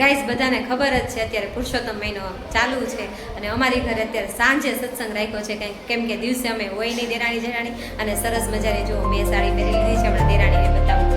Guys બધાને ખબર જ છે અત્યારે પુરુષોત્તમ મહિનો ચાલુ છે અને અમારી ઘરે અત્યારે સાંજે સત્સંગ રાખ્યો છે કેમ કે દિવસે અમે હોય નહીં દેરાણી જેરાણી અને સરસ મજાની જો મેં સાડી પહેરી લીધી છે હમણાં દેરાણીને બતાવું.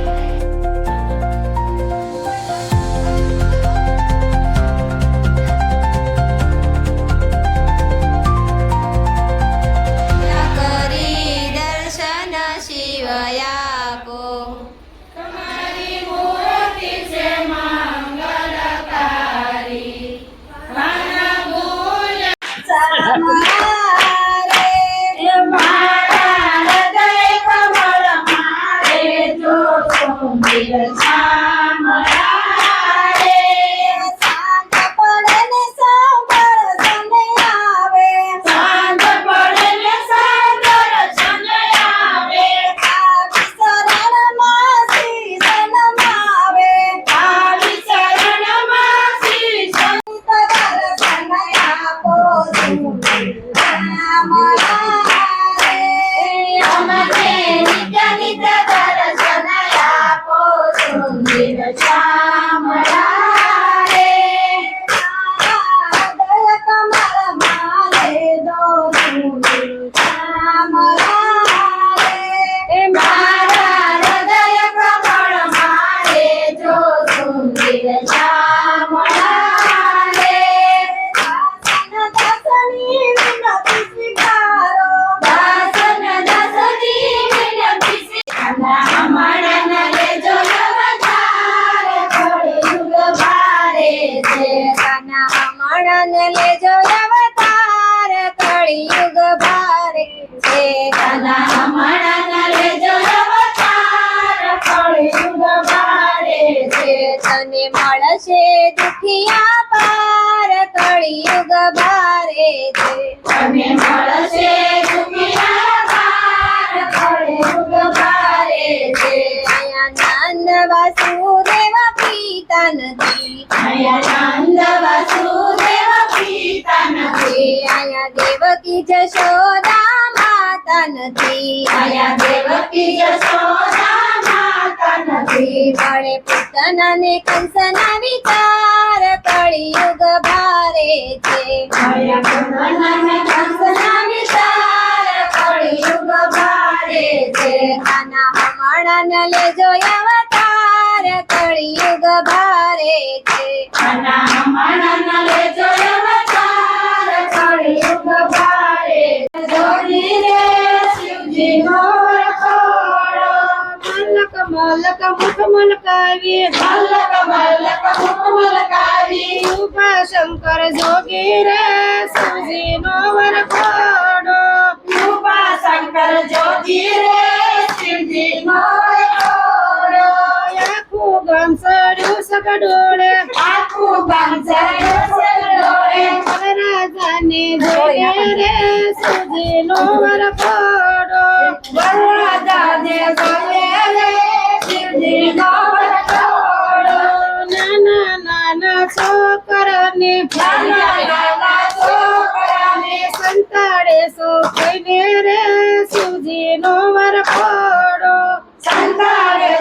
તને મળશે દુખિયા પાર કળિયુગ ભારે છે. તને મળશે દુખિયા પાર કળિયુગ ભારે છે. અહીંયા નંદ વાસુદેવ પિતા નથી, અહીંયા નંદ વાસુદેવ પિતા નથી, અહીંયા દેવકી જશોદા માતા નથી, અહીંયા દેવકી જશોદા મળે પૂતના ને કંસના વિચાર કળિયુગ ભારે છે. પૂતના ને કંસના વિચાર કળિયુગ ભારે છે. કાના હમણાં લેજો અવતાર કળિયુગ ભારે છે. કાના હમણાં લેજો અવતાર કળિયુગ ભારે. જોડી રે શિવજી નો મલક મુખ મલકાવી, મલક મલક મુખ મલકાવી. રૂપા શંકર જોગી રે શિવજી નો વરખોડો. રૂપા શંકર જોગી રે શિવજી નો વરખોડો. આખું ગામ સડ્યું સગડોળે, આખું ગામ સડ્યું સગડોળે. વરરાજાને જોઈએ રે શિવજી નો વરખોડો. વરરાજાને જોઈએ રે નાના નાના છોકરાને સંતાડે સોખીને રે શિવજી નો વરખોડો. સંતાડે